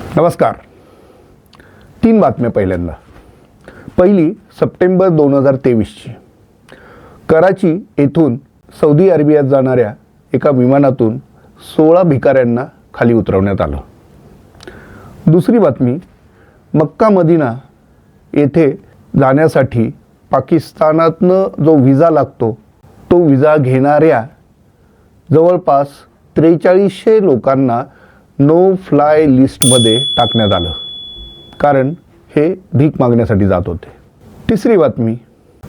नमस्कार. 3 बातम्या पहिल्यांदा. पहिली सप्टेंबर 2023ची. कराची येथून सौदी अरेबियात जाणाऱ्या एका विमानातून 16 भिकाऱ्यांना खाली उतरवण्यात आलं. दुसरी बातमी, मक्का मदिना येथे जाण्यासाठी पाकिस्तानातनं जो विजा लागतो तो विजा घेणाऱ्या जवळपास 4300 लोकांना नो फ्लाय लिस्टमध्ये टाकण्यात आलं, कारण हे भीक मागण्यासाठी जात होते. तिसरी बातमी,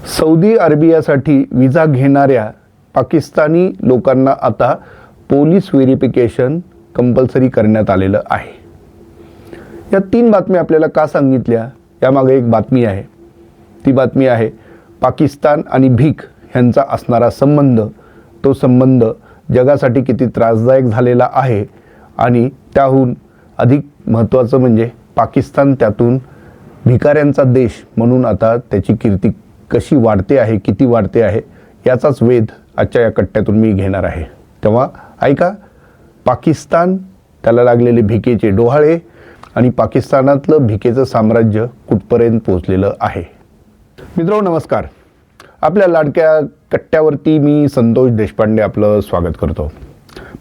सौदी अरेबियासाठी विजा घेणाऱ्या पाकिस्तानी लोकांना आता पोलीस व्हेरिफिकेशन कंपल्सरी करण्यात आलेलं आहे. या 3 बातम्या आपल्याला का सांगितल्या यामागे एक बातमी आहे. ती बातमी आहे पाकिस्तान आणि भीक ह्यांचा असणारा संबंध. तो संबंध जगासाठी किती त्रासदायक झालेला आहे आणि त्याहून अधिक महत्त्वाचं म्हणजे पाकिस्तान त्यातून भिकाऱ्यांचा देश म्हणून आता त्याची कीर्ती कशी वाढते आहे, किती वाढते आहे याचाच वेध आजच्या या कट्ट्यातून मी घेणार आहे. तेव्हा ऐका, पाकिस्तान, त्याला लागलेले भिकेचे डोहाळे आणि पाकिस्तानातलं भिकेचं साम्राज्य कुठपर्यंत पोचलेलं आहे. मित्रांनो नमस्कार. आपल्या लाडक्या कट्ट्यावरती मी संतोष देशपांडे आपलं स्वागत करतो.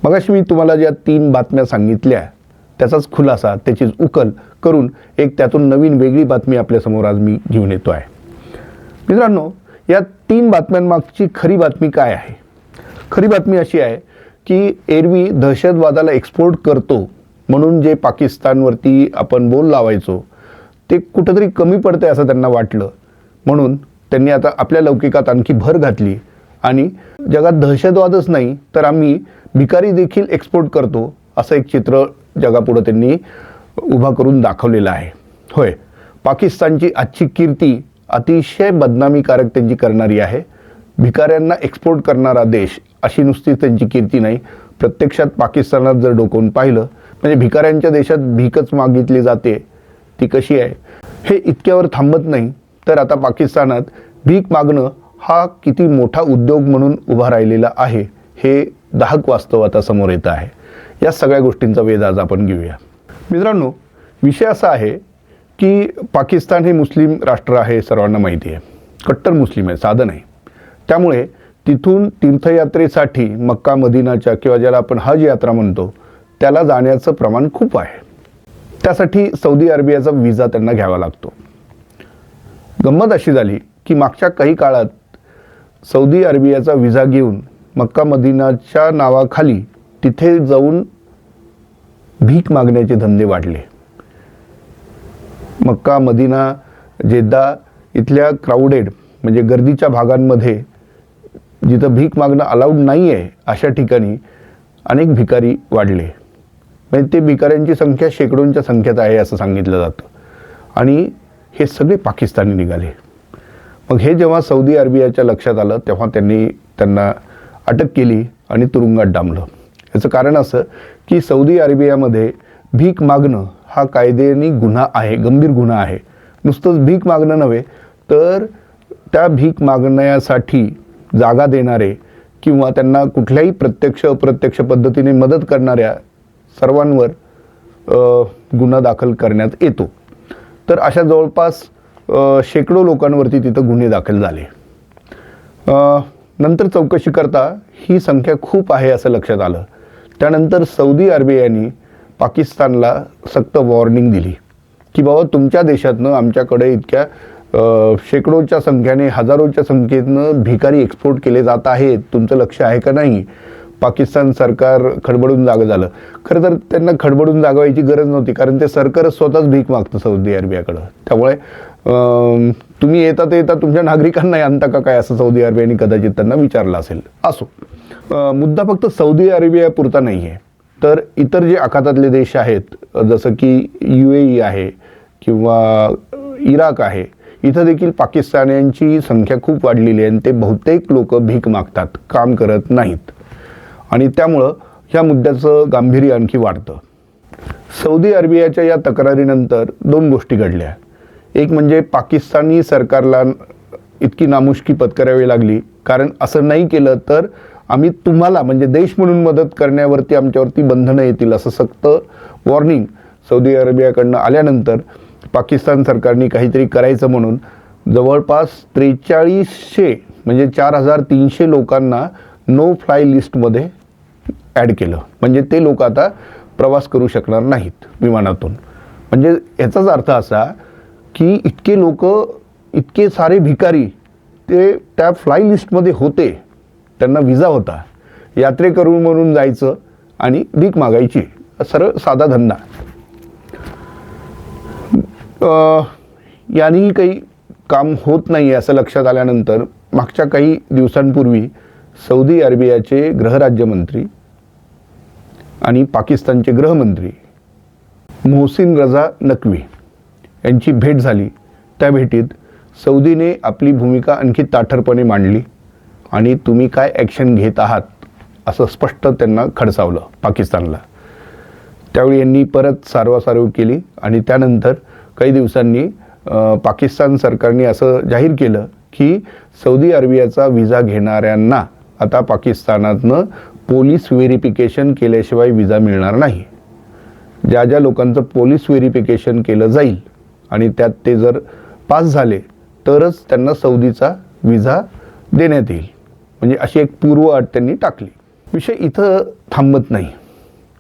मगाशी मी तुम्हाला ज्या 3 बातम्या सांगितल्या त्याचाच खुलासा, त्याचीच उकल करून एक त्यातून नवीन वेगळी बातमी आपल्यासमोर आज मी घेऊन येतो आहे. मित्रांनो, या 3 बातम्यांमागची खरी बातमी काय आहे? खरी बातमी अशी आहे की एरवी दहशतवादाला एक्सपोर्ट करतो म्हणून जे पाकिस्तानवरती आपण बोल लावायचो ते कुठंतरी कमी पडते असं त्यांना वाटलं, म्हणून त्यांनी आता आपल्या लौकिकात आणखी भर घातली आणि जगात दहशतवादच नाही तर आम्ही भिकारी देखील एक्सपोर्ट करतो असं एक चित्र जगापुढं त्यांनी उभा करून दाखवलेलं आहे. होय, पाकिस्तानची आजची कीर्ती अतिशय बदनामीकारक त्यांची करणारी आहे. भिकाऱ्यांना एक्सपोर्ट करणारा देश अशी नुसतीच त्यांची कीर्ती नाही, प्रत्यक्षात पाकिस्तानात जर डोकावून पाहिलं म्हणजे भिकाऱ्यांच्या देशात भीकच मागितली जाते. ती कशी आहे हे इतक्यावर थांबत नाही, तर आता पाकिस्तानात भीक मागणं हा किती मोठा उद्योग म्हणून उभा राहिलेला आहे हे दाहक वास्तव आता समोर येतं आहे. या सगळ्या गोष्टींचा वेध आज आपण घेऊया. मित्रांनो, विषय असा आहे की पाकिस्तान हे मुस्लिम राष्ट्र आहे, सर्वांना माहिती आहे. कट्टर मुस्लिम आहे, साधं नाही. त्यामुळे तिथून तीर्थयात्रेसाठी मक्का मदिनाच्या किंवा ज्याला आपण हज यात्रा म्हणतो त्याला जाण्याचं प्रमाण खूप आहे. त्यासाठी सौदी अरेबियाचा विजा त्यांना घ्यावा लागतो. गंमत अशी झाली की मागच्या काही काळात सौदी अरेबियाचा विजा घेऊन मक्का मदिनाच्या नावाखाली तिथे जाऊन भीक मागण्याचे धंदे वाढले. मक्का, मदिना, जेद्दा इथल्या क्राऊडेड म्हणजे गर्दीच्या भागांमध्ये जिथं भीक मागणं अलाउड नाही आहे अशा ठिकाणी अनेक भिकारी वाढले. म्हणजे ते भिकाऱ्यांची संख्या शेकडोंच्या संख्येत आहे असं सांगितलं जातं. आणि हे सगळे पाकिस्तानी निघाले. मग हे जेव्हा सौदी अरेबियाच्या लक्षात आलं तेव्हा त्यांना अटक केली आणि तुरुंगात डांबलं. याचं कारण असं की सौदी अरेबियामध्ये भीक मागणं हा कायद्याने गुन्हा आहे, गंभीर गुन्हा आहे. नुसतंच भीक मागणं नव्हे तर त्या भीक मागण्यासाठी जागा देणारे किंवा त्यांना कुठल्याही प्रत्यक्ष अप्रत्यक्ष पद्धतीने मदत करणाऱ्या सर्वांवर गुन्हा दाखल करण्यात येतो. तर अशा जवळपास शेकडो लोकांवरती तिथं गुन्हे दाखल झाले. नंतर चौकशी करता ही संख्या खूप आहे असं लक्षात आलं. त्यानंतर सौदी अरेबियाने पाकिस्तानला सक्त वॉर्निंग दिली की बाबा तुमच्या देशातनं आमच्याकडे इतक्या शेकडोच्या संख्येने, हजारोच्या संख्येनं भिकारी एक्सपोर्ट केले जात आहेत, तुमचं लक्ष आहे का नाही? पाकिस्तान सरकार खडबडून जागं झालं. खरं तर त्यांना खडबडून जागवायची गरज नव्हती, कारण ते सरकारच स्वतःच भीक मागतं सौदी अरेबियाकडं. त्यामुळे तुम्ही येता तुमच्या नागरिकांना आणता का काय असं सौदी अरेबियाने कदाचित त्यांना विचारलं असेल. असो, मुद्दा फक्त सौदी अरेबिया पुरता नाही आहे, तर इतर जे आखातातले देश आहेत जसं की UAE आहे किंवा इराक आहे, इथं देखील पाकिस्तान्यांची संख्या खूप वाढलेली आहे आणि ते बहुतेक लोक भीक मागतात, काम करत नाहीत. आणि त्यामुळं ह्या मुद्द्याचं गांभीर्य आणखी वाढतं. सौदी अरेबियाच्या या तक्रारीनंतर 2 गोष्टी घडल्या. एक म्हणजे पाकिस्तानी सरकारला इतकी नामुष्की पत्करावी लागली, कारण असं नाही केलं तर आम्ही तुम्हाला म्हणजे देश म्हणून मदत करण्यावरती आमच्यावरती बंधनं येतील असं सक्त वॉर्निंग सौदी अरेबियाकडनं आल्यानंतर पाकिस्तान सरकारने काहीतरी करायचं म्हणून जवळपास 4300 म्हणजे 4300 लोकांना नो फ्लाय लिस्टमध्ये ॲड केलं. म्हणजे ते लोक आता प्रवास करू शकणार नाहीत विमानातून. म्हणजे याचाच अर्थ असा की इतके लोक, इतके सारे भिकारी ते त्या फ्लाय लिस्टमध्ये होते, त्यांना विजा होता, यात्रेकरू म्हणून जायचं आणि भीक मागायची, सरळ साधा धंदा. यांनी काही काम होत नाही असं लक्षात आल्यानंतर मागच्या काही दिवसांपूर्वी सौदी अरेबियाचे गृहराज्यमंत्री आणि पाकिस्तानचे गृहमंत्री मोहसिन रजा नक्वी यांची भेट झाली. त्या भेटीत सौदीने आपली भूमिका आणखी ताठरपणे मांडली आणि तुम्ही काय ॲक्शन घेत आहात असं स्पष्ट त्यांना खडसावलं पाकिस्तानला. त्यावेळी यांनी परत सारवासारव केली आणि त्यानंतर काही दिवसांनी पाकिस्तान सरकारने असं जाहीर केलं की सौदी अरेबियाचा विजा घेणाऱ्यांना आता पाकिस्तानातनं पोलीस व्हेरिफिकेशन केल्याशिवाय विजा मिळणार नाही. ज्या ज्या लोकांचं पोलीस व्हेरिफिकेशन केलं जाईल आणि त्यात ते जर पास झाले तरच त्यांना सौदीचा विजा देण्यात येईल. म्हणजे अशी एक पूर्व अट त्यांनी टाकली. विषय इथं थांबत नाही.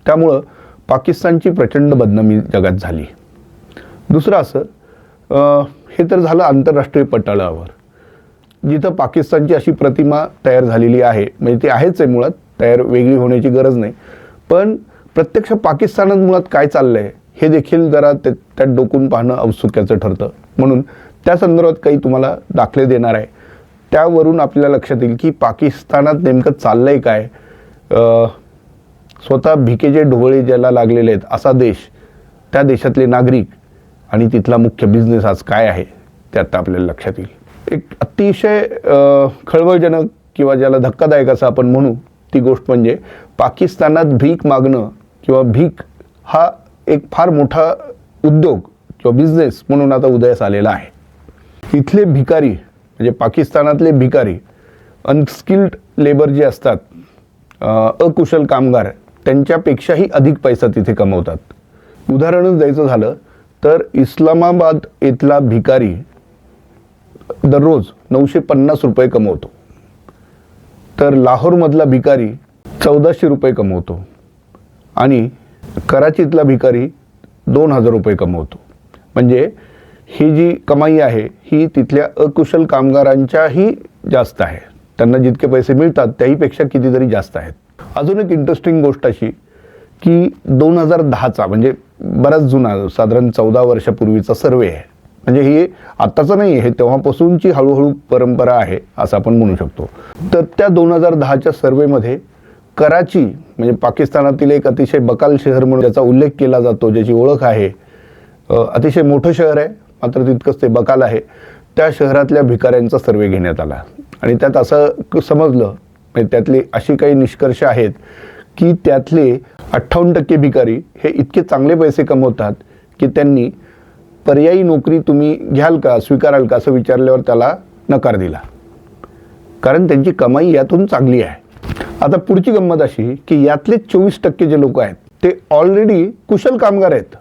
त्यामुळं पाकिस्तानची प्रचंड बदनामी जगात झाली. दुसरं असं, हे तर झालं आंतरराष्ट्रीय पटलावर, जिथं पाकिस्तानची अशी प्रतिमा तयार झालेली आहे. म्हणजे ती आहेच आहे मुळात, तयार वेगळी होण्याची गरज नाही. पण प्रत्यक्ष पाकिस्तानात मुळात काय चाललं आहे हे देखील जरा त्यात डोकून पाहणं औत्सुक्याचं ठरतं. म्हणून त्या संदर्भात काही तुम्हाला दाखले देणार आहे. त्यावरून आपल्याला लक्षात येईल की पाकिस्तानात नेमकं चाललं आहे काय. स्वतः भिकेचे ढोळे ज्याला लागलेले आहेत असा देश, त्या देशातले नागरिक आणि तिथला मुख्य बिझनेस आज काय आहे ते आता आपल्याला लक्षात येईल. एक अतिशय खळबळजनक किंवा ज्याला धक्कादायक असं आपण म्हणू ती गोष्ट म्हणजे पाकिस्तानात भीक मागणं किंवा भीक हा एक फार मोठा उद्योग किंवा बिझनेस म्हणून आता उदयास आलेला आहे. इथले भिकारी म्हणजे पाकिस्तानातले भिकारी, अनस्किल्ड लेबर जे असतात, अकुशल कामगार, त्यांच्यापेक्षाही अधिक पैसा तिथे कमवतात. उदाहरणच द्यायचं झालं तर इस्लामाबाद इथला भिकारी दररोज 950 रुपये कमवतो, तर लाहोरमधला भिकारी 1400 रुपये कमवतो आणि कराचीतला भिकारी 2000 रुपये कमवतो. म्हणजे ही जी कमाई आहे ही तिथल्या अकुशल कामगारांच्याही जास्त आहे. त्यांना जितके पैसे मिळतात त्याहीपेक्षा कितीतरी जास्त आहेत. अजून एक इंटरेस्टिंग गोष्ट अशी की 2010चा म्हणजे बराच जुना, साधारण 14 वर्षापूर्वीचा सर्वे आहे. म्हणजे हे आत्ताचं नाही, हे तेव्हापासूनची हळूहळू परंपरा आहे असं आपण म्हणू शकतो. तर त्या 2010च्या सर्वेमध्ये कराची म्हणजे पाकिस्तानातील एक अतिशय बकाल शहर म्हणून ज्याचा उल्लेख केला जातो, ज्याची ओळख आहे, अतिशय मोठं शहर आहे मात्र तितकंच ते बकाल आहे, त्या शहरातल्या भिकाऱ्यांचा सर्वे घेण्यात आला. आणि त्यात असं समजलं, म्हणजे त्यातले अशी काही निष्कर्ष आहेत की त्यातले 58% भिकारी हे इतके चांगले पैसे कमवतात की त्यांनी पर्यायी नोकरी तुम्ही घ्याल का, स्वीकाराल का असं विचारल्यावर त्याला नकार दिला, कारण त्यांची कमाई यातून चांगली आहे. आता पुढची गंमत अशी की यातले 24% जे लोक आहेत ते ऑलरेडी कुशल कामगार आहेत.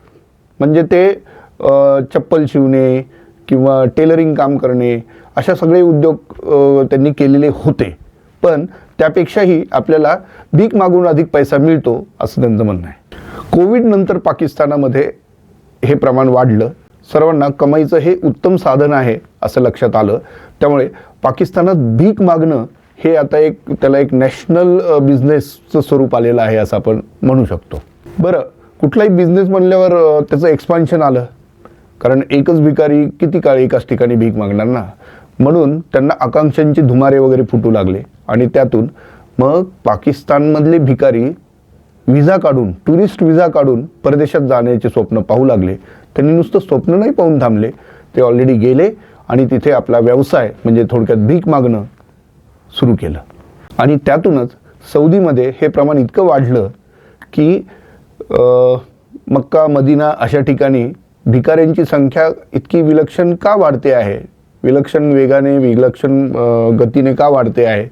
म्हणजे ते चप्पल शिवणे किंवा टेलरिंग काम करणे अशा सगळे उद्योग त्यांनी केलेले होते. पण त्यापेक्षाही आपल्याला भीक मागून अधिक पैसा मिळतो असं त्यांचं म्हणणं आहे. कोविडनंतर पाकिस्तानामध्ये हे प्रमाण वाढलं. सर्वांना कमाईचं हे उत्तम साधन आहे असं लक्षात आलं. त्यामुळे पाकिस्तानात भीक मागणं हे आता त्याला एक नॅशनल बिझनेसचं स्वरूप आलेलं आहे असं आपण म्हणू शकतो. बरं, कुठलाही बिझनेस म्हणल्यावर त्याचं एक्सपान्शन आलं, कारण एकच भिकारी किती काळ एकाच ठिकाणी भीक मागणार ना. म्हणून त्यांना आकांक्षांची धुमारे वगैरे फुटू लागले आणि त्यातून मग पाकिस्तानमधले भिकारी विजा काढून, टुरिस्ट विजा काढून परदेशात जाण्याचे स्वप्न पाहू लागले. त्यांनी नुसतं स्वप्न नाही पाहून थांबले, ते ऑलरेडी गेले आणि तिथे आपला व्यवसाय म्हणजे थोडक्यात भीक मागणं सुरू केलं. आणि त्यातूनच सौदीमध्ये हे प्रमाण इतकं वाढलं की मक्का, मदिना अशा ठिकाणी भिकाऱ्यांची संख्या इतकी विलक्षण का वाढते आहे, विलक्षण वेगाने, विलक्षण गतीने का वाढते आहे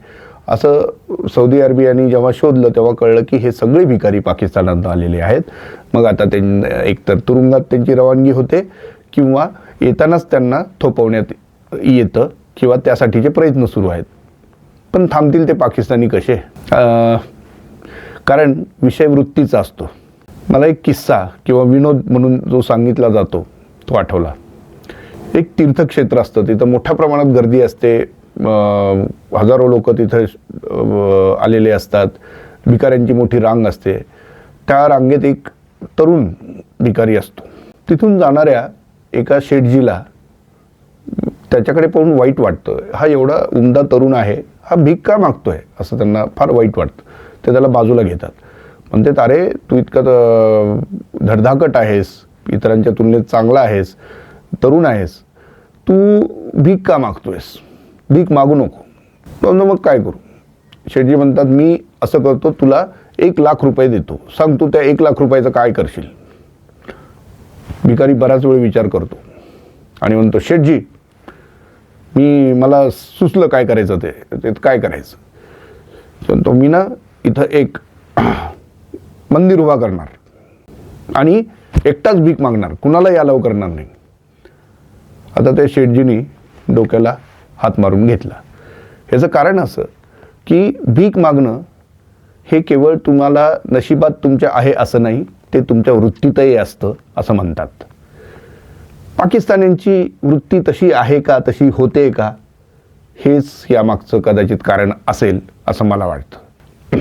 असं सौदी अरेबियाने जेव्हा शोधलं तेव्हा कळलं की हे सगळे भिकारी पाकिस्तानात आलेले आहेत. मग आता एकतर तुरुंगात त्यांची रवानगी होते किंवा येतानाच त्यांना थोपवण्यात येतं किंवा त्यासाठीचे प्रयत्न सुरू आहेत. पण थांबतील ते पाकिस्तानी कसे? कारण विषय वृत्तीचा असतो. मला एक किस्सा किंवा विनोद म्हणून जो सांगितला जातो तो आठवला. एक तीर्थक्षेत्र असतं, तिथं मोठ्या प्रमाणात गर्दी असते, हजारो लोक तिथं आलेले असतात, भिकाऱ्यांची मोठी रांग असते. त्या रांगेत एक तरुण भिकारी असतो. तिथून जाणाऱ्या एका शेठजीला त्याच्याकडे पाहून वाईट वाटतं. हा एवढा उमदा तरुण आहे, हा भीक का मागतोय असं त्यांना फार वाईट वाटतं. ते त्याला बाजूला घेतात. म्हणतात, अरे तू इतकं धडधाकट आहेस, इतरांच्या तुलनेत चांगला आहेस, तरुण आहेस, तू भीक का मागतोयस? भीक मागू नको. मग काय करू? शेठजी म्हणतात, मी असं करतो, तुला 1,00,000 रुपये देतो, सांग तू त्या 1,00,000 रुपयाचं काय करशील? भिकारी बराच वेळ विचार करतो आणि म्हणतो, शेठजी मला सुचलं काय करायचं, ते काय करायचं. म्हणतो, मी ना इथं एक मंदिर उभा करणार आणि एकटाच भीक मागणार, कुणालाही अलाव करणार नाही. आता त्या शेठजीनी डोक्याला हात मारून घेतला. ह्याचं कारण असं की भीक मागणं हे केवळ तुम्हाला नशिबात तुमच्या आहे असं नाही, ते तुमच्या वृत्तीतही असतं असं म्हणतात. पाकिस्तान्यांची वृत्ती तशी आहे का, तशी होते का, हेच यामागचं कदाचित कारण असेल असं मला वाटतं.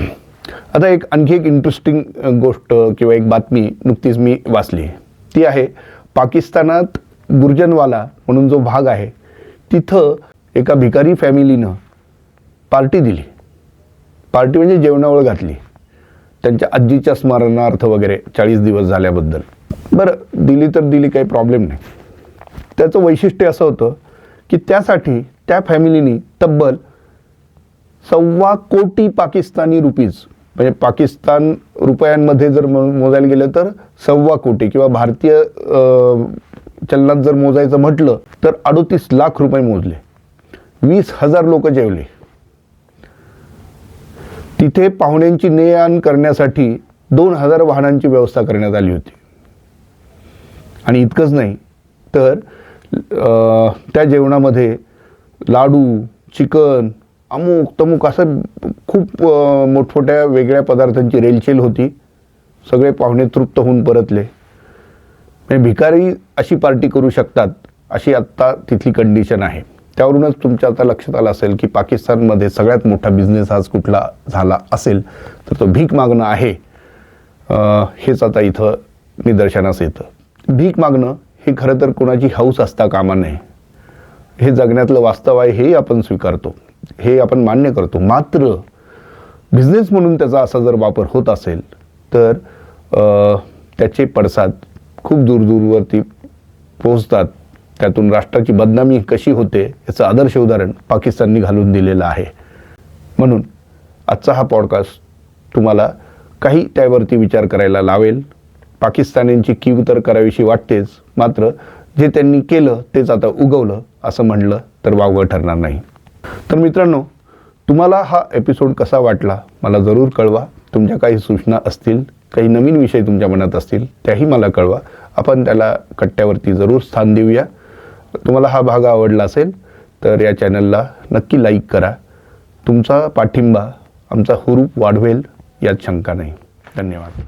आता आणखी एक इंटरेस्टिंग गोष्ट किंवा एक बातमी नुकतीच मी वाचली. ती आहे, पाकिस्तानात गुर्जनवाला म्हणून जो भाग आहे तिथं एका भिकारी फॅमिलीनं पार्टी दिली. पार्टी म्हणजे जेवणावळ घातली त्यांच्या आजीच्या स्मरणार्थ वगैरे 40 दिवस झाल्याबद्दल. बरं, दिली तर दिली, काही प्रॉब्लेम नाही. त्याचं वैशिष्ट्य असं होतं की त्यासाठी त्या फॅमिलीनी तब्बल 1.25 कोटी पाकिस्तानी रुपीज, म्हणजे पाकिस्तान रुपयांमध्ये जर मोजायला गेलं तर 1.25 कोटी किंवा भारतीय चलनात जर मोजायचं म्हटलं तर 38 लाख रुपये मोजले. 20,000 लोक जेवले. तिथे पाहुण्यांची ने-आण करण्यासाठी 2,000 वाहनांची व्यवस्था करण्यात आली होती. आणि इतकंच नाही तर त्या जेवणामध्ये लाडू, चिकन, अमुक तमुक असं खूप मोठमोठ्या वेगळ्या पदार्थांची रेलचेल होती. सगळे पाहुणे तृप्त होऊन परतले. म्हणजे भिकारी अशी पार्टी करू शकतात अशी आत्ता तिथली कंडिशन आहे. त्यावरूनच तुमच्या आता लक्षात आलं असेल की पाकिस्तानमध्ये सगळ्यात मोठा बिझनेस आज कुठला झाला असेल तर तो भीक मागणं आहे. हेच आता इथं निदर्शनास येतं. भीक मागणं हे खरं तर कोणाची हौस असता कामा नये. हे जगण्यातलं वास्तव आहे, हे आपण स्वीकारतो, हे आपण मान्य करतो. मात्र बिझनेस म्हणून त्याचा असा जर वापर होत असेल तर त्याचे पडसाद खूप दूरवरती पोहोचतात. त्यातून राष्ट्राची बदनामी कशी होते याचं आदर्श उदाहरण पाकिस्ताननी घालून दिलेलं आहे. म्हणून आजचा हा पॉडकास्ट तुम्हाला काही त्यावरती विचार करायला लावेल. पाकिस्तान्यांची कीव तर करावीशी वाटतेच, मात्र जे त्यांनी केलं तेच आता उगवलं असं म्हणलं तर वावगं ठरणार नाही. तर मित्रांनो, तुम्हाला हा एपिसोड कसा वाटला मला जरूर कळवा. तुमच्या काही सूचना असतील, काही नवीन विषय तुमच्या मनात असतील त्याही मला कळवा. आपण त्याला कट्ट्यावरती जरूर स्थान देऊया. तुम्हाला हा भाग आवडला असेल तर या चॅनलला नक्की लाईक करा. तुमचा पाठिंबा आमचा हुरूप वाढवेल यात शंका नाही. धन्यवाद.